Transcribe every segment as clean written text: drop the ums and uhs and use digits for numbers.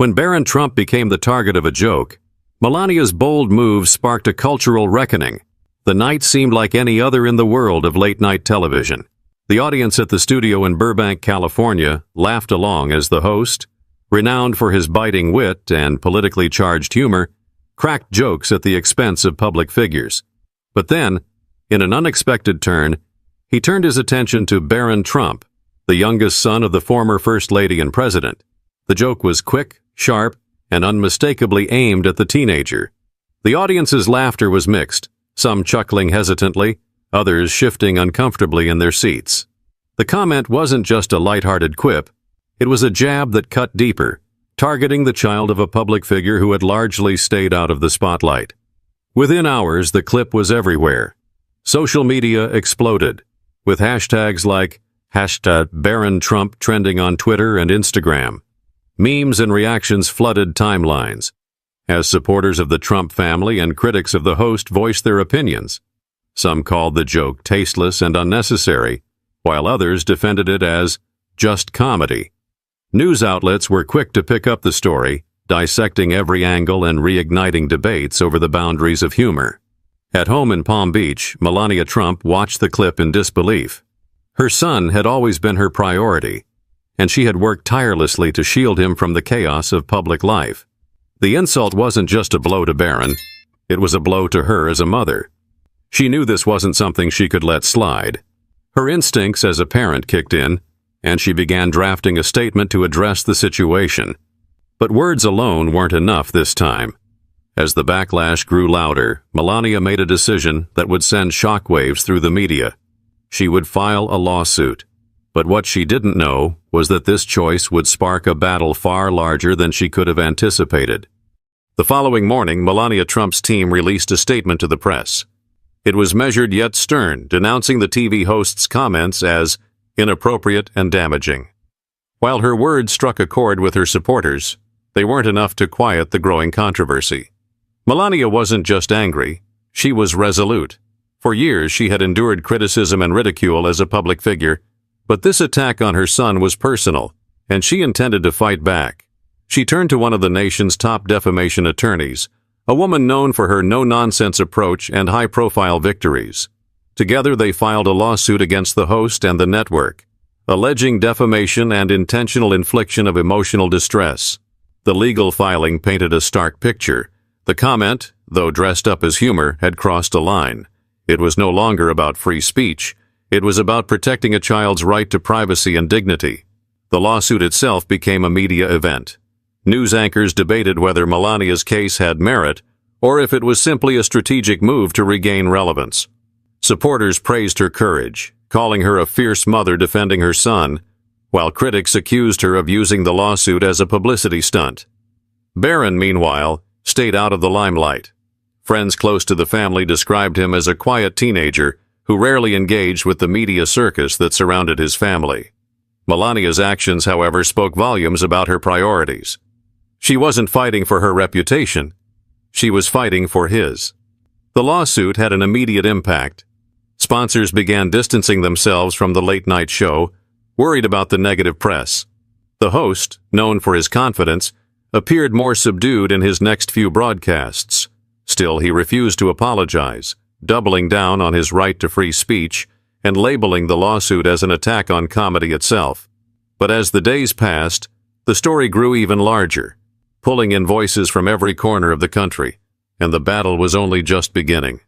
When Barron Trump became the target of a joke, Melania's bold move sparked a cultural reckoning. The night seemed like any other in the world of late-night television. The audience at the studio in Burbank, California, laughed along as the host, renowned for his biting wit and politically charged humor, cracked jokes at the expense of public figures. But then, in an unexpected turn, he turned his attention to Barron Trump, the youngest son of the former First Lady and President. The joke was quick, sharp, and unmistakably aimed at the teenager. The audience's laughter was mixed, some chuckling hesitantly, others shifting uncomfortably in their seats. The comment wasn't just a light-hearted quip. It was a jab that cut deeper, targeting the child of a public figure who had largely stayed out of the spotlight. Within hours, the clip was everywhere. Social media exploded, with hashtags like #BarronTrump trending on Twitter and Instagram. Memes and reactions flooded timelines, as supporters of the Trump family and critics of the host voiced their opinions. Some called the joke tasteless and unnecessary, while others defended it as just comedy. News outlets were quick to pick up the story, dissecting every angle and reigniting debates over the boundaries of humor. At home in Palm Beach, Melania Trump watched the clip in disbelief. Her son had always been her priority, and she had worked tirelessly to shield him from the chaos of public life. The insult wasn't just a blow to Barron, it was a blow to her as a mother. She knew this wasn't something she could let slide. Her instincts as a parent kicked in, and she began drafting a statement to address the situation. But words alone weren't enough this time. As the backlash grew louder, Melania made a decision that would send shockwaves through the media. She would file a lawsuit. But what she didn't know was that this choice would spark a battle far larger than she could have anticipated. The following morning, Melania Trump's team released a statement to the press. It was measured yet stern, denouncing the TV host's comments as inappropriate and damaging. While her words struck a chord with her supporters, they weren't enough to quiet the growing controversy. Melania wasn't just angry, she was resolute. For years, she had endured criticism and ridicule as a public figure, but this attack on her son was personal, and she intended to fight back. She turned to one of the nation's top defamation attorneys, a woman known for her no-nonsense approach and high-profile victories. Together, they filed a lawsuit against the host and the network, alleging defamation and intentional infliction of emotional distress. The legal filing painted a stark picture. The comment, though dressed up as humor, had crossed a line. It was no longer about free speech. It was about protecting a child's right to privacy and dignity. The lawsuit itself became a media event. News anchors debated whether Melania's case had merit or if it was simply a strategic move to regain relevance. Supporters praised her courage, calling her a fierce mother defending her son, while critics accused her of using the lawsuit as a publicity stunt. Barron, meanwhile, stayed out of the limelight. Friends close to the family described him as a quiet teenager who rarely engaged with the media circus that surrounded his family. Melania's actions, however, spoke volumes about her priorities. She wasn't fighting for her reputation. She was fighting for his. The lawsuit had an immediate impact. Sponsors began distancing themselves from the late-night show, worried about the negative press. The host, known for his confidence, appeared more subdued in his next few broadcasts. Still, he refused to apologize, doubling down on his right to free speech and labeling the lawsuit as an attack on comedy itself. But as the days passed, the story grew even larger, pulling in voices from every corner of the country, and the battle was only just beginning.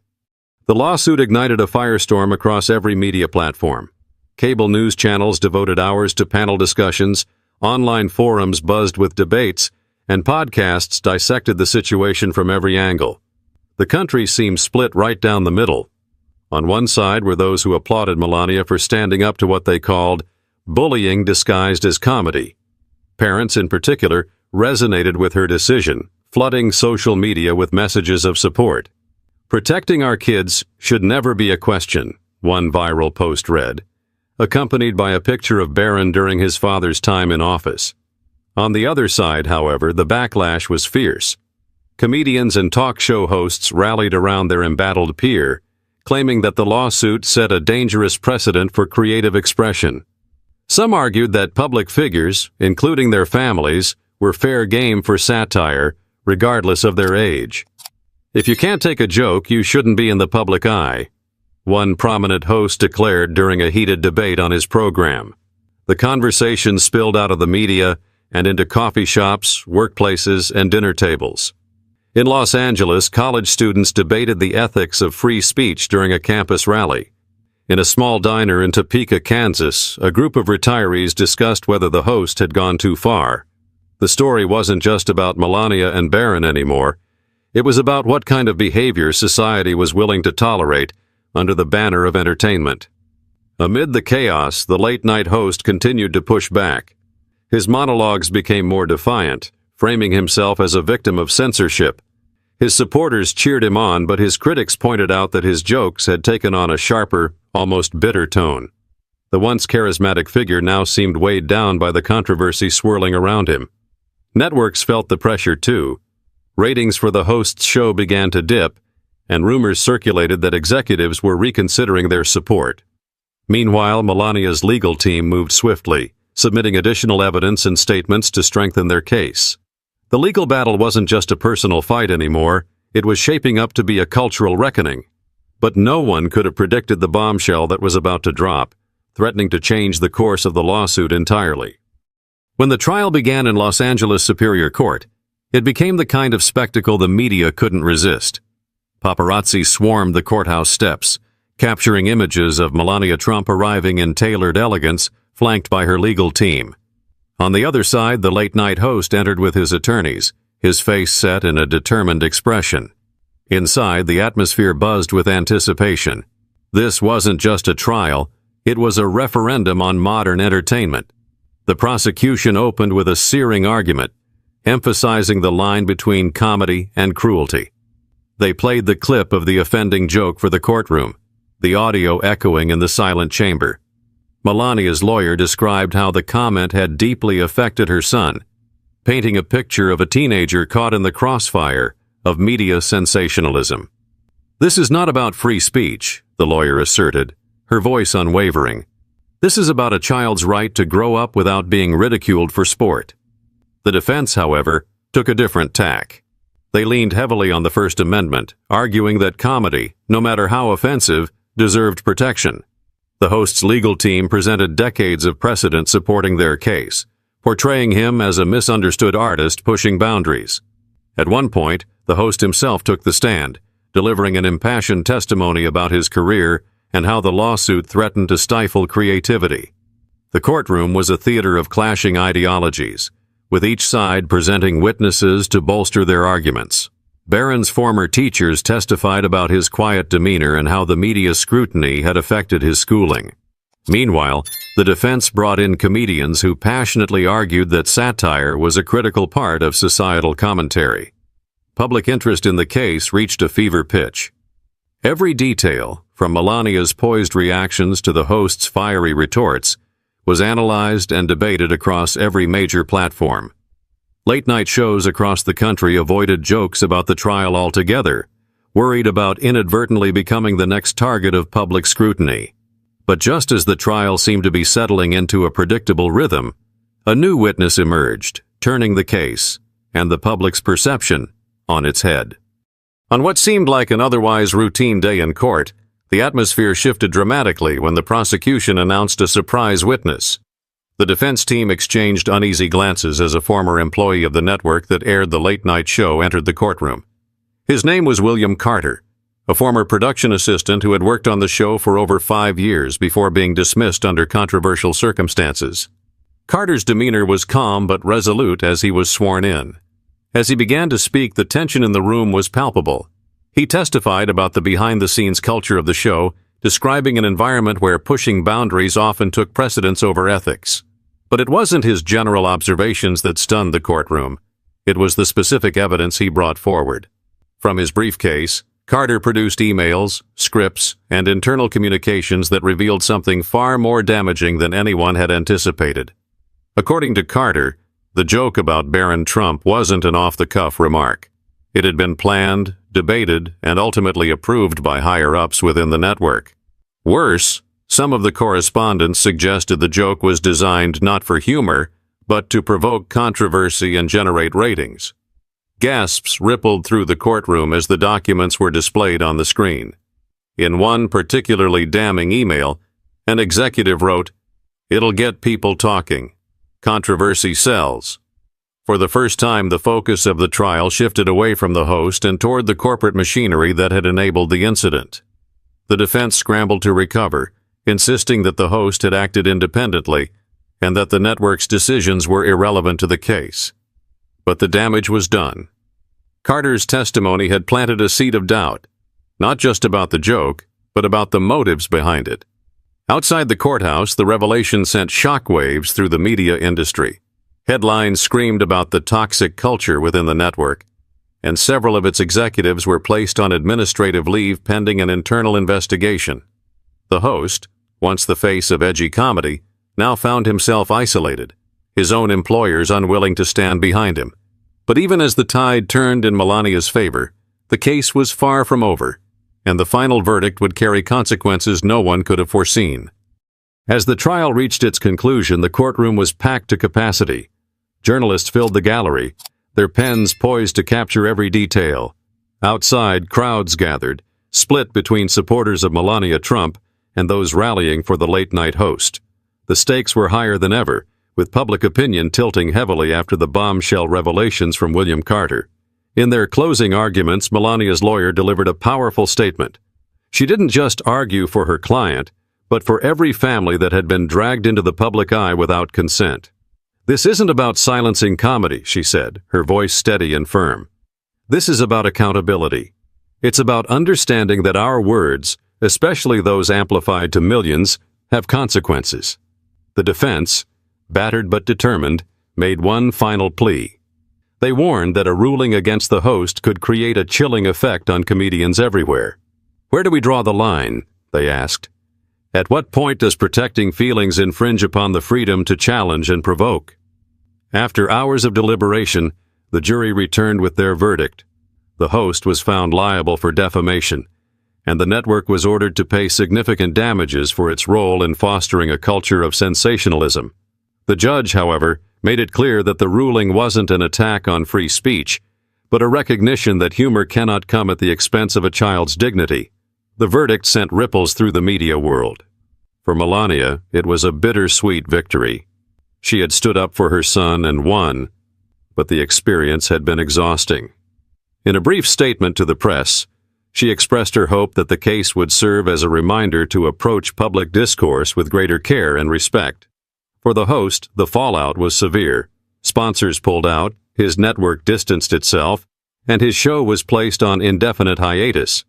The lawsuit ignited a firestorm across every media platform. Cable news channels devoted hours to panel discussions, online forums buzzed with debates, and podcasts dissected the situation from every angle. The country seemed split right down the middle. On one side were those who applauded Melania for standing up to what they called bullying disguised as comedy. Parents, in particular, resonated with her decision, flooding social media with messages of support. "Protecting our kids should never be a question," one viral post read, accompanied by a picture of Barron during his father's time in office. On the other side, however, the backlash was fierce. Comedians and talk show hosts rallied around their embattled peer, claiming that the lawsuit set a dangerous precedent for creative expression. Some argued that public figures, including their families, were fair game for satire, regardless of their age. If you can't take a joke, you shouldn't be in the public eye, one prominent host declared during a heated debate on his program. The conversation spilled out of the media and into coffee shops, workplaces, and dinner tables. In Los Angeles, college students debated the ethics of free speech during a campus rally. In a small diner in Topeka, Kansas, a group of retirees discussed whether the host had gone too far. The story wasn't just about Melania and Barron anymore. It was about what kind of behavior society was willing to tolerate under the banner of entertainment. Amid the chaos, the late-night host continued to push back. His monologues became more defiant, framing himself as a victim of censorship. His supporters cheered him on, but his critics pointed out that his jokes had taken on a sharper, almost bitter tone. The once charismatic figure now seemed weighed down by the controversy swirling around him. Networks felt the pressure too. Ratings for the host's show began to dip, and rumors circulated that executives were reconsidering their support. Meanwhile, Melania's legal team moved swiftly, submitting additional evidence and statements to strengthen their case. The legal battle wasn't just a personal fight anymore, it was shaping up to be a cultural reckoning. But no one could have predicted the bombshell that was about to drop, threatening to change the course of the lawsuit entirely. When the trial began in Los Angeles Superior Court, it became the kind of spectacle the media couldn't resist. Paparazzi swarmed the courthouse steps, capturing images of Melania Trump arriving in tailored elegance, flanked by her legal team. On the other side, the late-night host entered with his attorneys, his face set in a determined expression. Inside, the atmosphere buzzed with anticipation. This wasn't just a trial, it was a referendum on modern entertainment. The prosecution opened with a searing argument, emphasizing the line between comedy and cruelty. They played the clip of the offending joke for the courtroom, the audio echoing in the silent chamber. Melania's lawyer described how the comment had deeply affected her son, painting a picture of a teenager caught in the crossfire of media sensationalism. "This is not about free speech," the lawyer asserted, her voice unwavering. "This is about a child's right to grow up without being ridiculed for sport." The defense, however, took a different tack. They leaned heavily on the First Amendment, arguing that comedy, no matter how offensive, deserved protection. The host's legal team presented decades of precedent supporting their case, portraying him as a misunderstood artist pushing boundaries. At one point, the host himself took the stand, delivering an impassioned testimony about his career and how the lawsuit threatened to stifle creativity. The courtroom was a theater of clashing ideologies, with each side presenting witnesses to bolster their arguments. Barron's former teachers testified about his quiet demeanor and how the media scrutiny had affected his schooling. Meanwhile, the defense brought in comedians who passionately argued that satire was a critical part of societal commentary. Public interest in the case reached a fever pitch. Every detail, from Melania's poised reactions to the host's fiery retorts, was analyzed and debated across every major platform. Late-night shows across the country avoided jokes about the trial altogether, worried about inadvertently becoming the next target of public scrutiny. But just as the trial seemed to be settling into a predictable rhythm, a new witness emerged, turning the case, and the public's perception, on its head. On what seemed like an otherwise routine day in court, the atmosphere shifted dramatically when the prosecution announced a surprise witness. The defense team exchanged uneasy glances as a former employee of the network that aired the late-night show entered the courtroom. His name was William Carter, a former production assistant who had worked on the show for over 5 years before being dismissed under controversial circumstances. Carter's demeanor was calm but resolute as he was sworn in. As he began to speak, the tension in the room was palpable. He testified about the behind-the-scenes culture of the show, describing an environment where pushing boundaries often took precedence over ethics. But it wasn't his general observations that stunned the courtroom. It was the specific evidence he brought forward. From his briefcase, Carter produced emails, scripts, and internal communications that revealed something far more damaging than anyone had anticipated. According to Carter, the joke about Barron Trump wasn't an off-the-cuff remark. It had been planned, debated, and ultimately approved by higher-ups within the network. Worse, some of the correspondents suggested the joke was designed not for humor, but to provoke controversy and generate ratings. Gasps rippled through the courtroom as the documents were displayed on the screen. In one particularly damning email, an executive wrote, "It'll get people talking. Controversy sells." For the first time, the focus of the trial shifted away from the host and toward the corporate machinery that had enabled the incident. The defense scrambled to recover, insisting that the host had acted independently and that the network's decisions were irrelevant to the case. But the damage was done. Carter's testimony had planted a seed of doubt, not just about the joke, but about the motives behind it. Outside the courthouse, the revelation sent shockwaves through the media industry. Headlines screamed about the toxic culture within the network, and several of its executives were placed on administrative leave pending an internal investigation. The host, once the face of edgy comedy, now found himself isolated, his own employers unwilling to stand behind him. But even as the tide turned in Melania's favor, the case was far from over, and the final verdict would carry consequences no one could have foreseen. As the trial reached its conclusion, the courtroom was packed to capacity. Journalists filled the gallery, their pens poised to capture every detail. Outside, crowds gathered, split between supporters of Melania Trump and those rallying for the late-night host. The stakes were higher than ever, with public opinion tilting heavily after the bombshell revelations from William Carter. In their closing arguments, Melania's lawyer delivered a powerful statement. She didn't just argue for her client, but for every family that had been dragged into the public eye without consent. "This isn't about silencing comedy," she said, her voice steady and firm. "This is about accountability. It's about understanding that our words, especially those amplified to millions, have consequences." The defense, battered but determined, made one final plea. They warned that a ruling against the host could create a chilling effect on comedians everywhere. "Where do we draw the line?" they asked. "At what point does protecting feelings infringe upon the freedom to challenge and provoke?" After hours of deliberation, the jury returned with their verdict. The host was found liable for defamation, and the network was ordered to pay significant damages for its role in fostering a culture of sensationalism. The judge, however, made it clear that the ruling wasn't an attack on free speech, but a recognition that humor cannot come at the expense of a child's dignity. The verdict sent ripples through the media world. For Melania, it was a bittersweet victory. She had stood up for her son and won, but the experience had been exhausting. In a brief statement to the press, she expressed her hope that the case would serve as a reminder to approach public discourse with greater care and respect. For the host, the fallout was severe. Sponsors pulled out, his network distanced itself, and his show was placed on indefinite hiatus.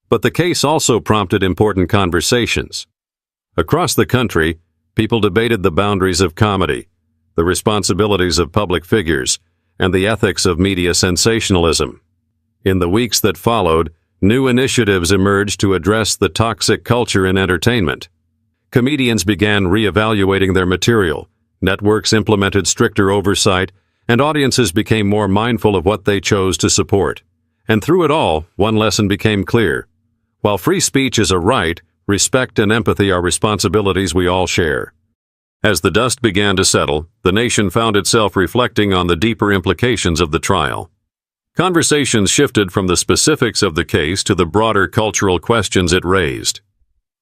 But the case also prompted important conversations. Across the country, people debated the boundaries of comedy, the responsibilities of public figures, and the ethics of media sensationalism. In the weeks that followed, new initiatives emerged to address the toxic culture in entertainment. Comedians began reevaluating their material, networks implemented stricter oversight, and audiences became more mindful of what they chose to support. And through it all, one lesson became clear. While free speech is a right, respect and empathy are responsibilities we all share. As the dust began to settle, the nation found itself reflecting on the deeper implications of the trial. Conversations shifted from the specifics of the case to the broader cultural questions it raised.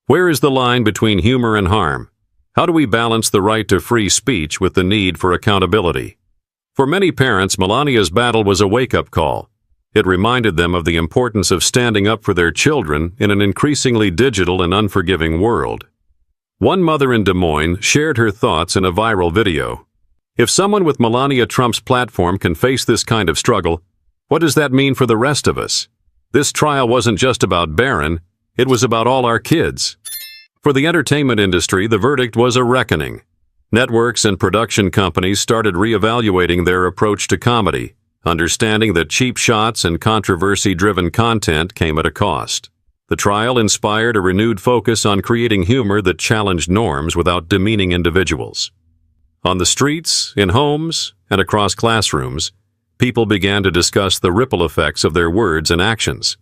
Where is the line between humor and harm? How do we balance the right to free speech with the need for accountability? For many parents, Melania's battle was a wake-up call. It reminded them of the importance of standing up for their children in an increasingly digital and unforgiving world. One mother in Des Moines shared her thoughts in a viral video. "If someone with Melania Trump's platform can face this kind of struggle, what does that mean for the rest of us? This trial wasn't just about Barron, it was about all our kids." For the entertainment industry, the verdict was a reckoning. Networks and production companies started reevaluating their approach to comedy, understanding that cheap shots and controversy-driven content came at a cost. The trial inspired a renewed focus on creating humor that challenged norms without demeaning individuals. On the streets, in homes, and across classrooms, people began to discuss the ripple effects of their words and actions.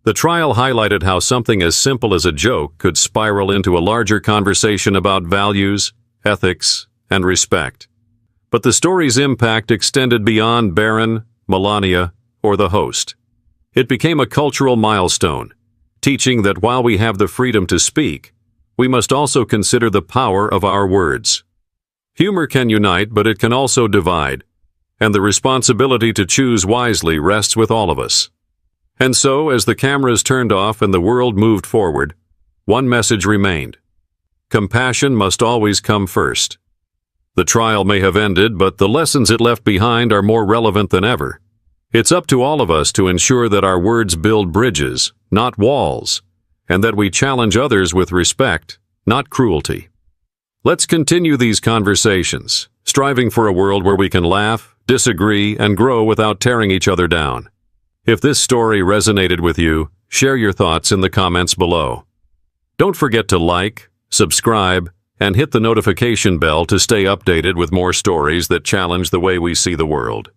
The trial highlighted how something as simple as a joke could spiral into a larger conversation about values, ethics, and respect. But the story's impact extended beyond Barron, Melania, or the host. It became a cultural milestone, teaching that while we have the freedom to speak, we must also consider the power of our words. Humor can unite, but it can also divide, and the responsibility to choose wisely rests with all of us. And so, as the cameras turned off and the world moved forward, one message remained. Compassion must always come first. The trial may have ended, but the lessons it left behind are more relevant than ever. It's up to all of us to ensure that our words build bridges, not walls, and that we challenge others with respect, not cruelty. Let's continue these conversations, striving for a world where we can laugh, disagree, and grow without tearing each other down. If this story resonated with you, share your thoughts in the comments below. Don't forget to like, subscribe, and hit the notification bell to stay updated with more stories that challenge the way we see the world.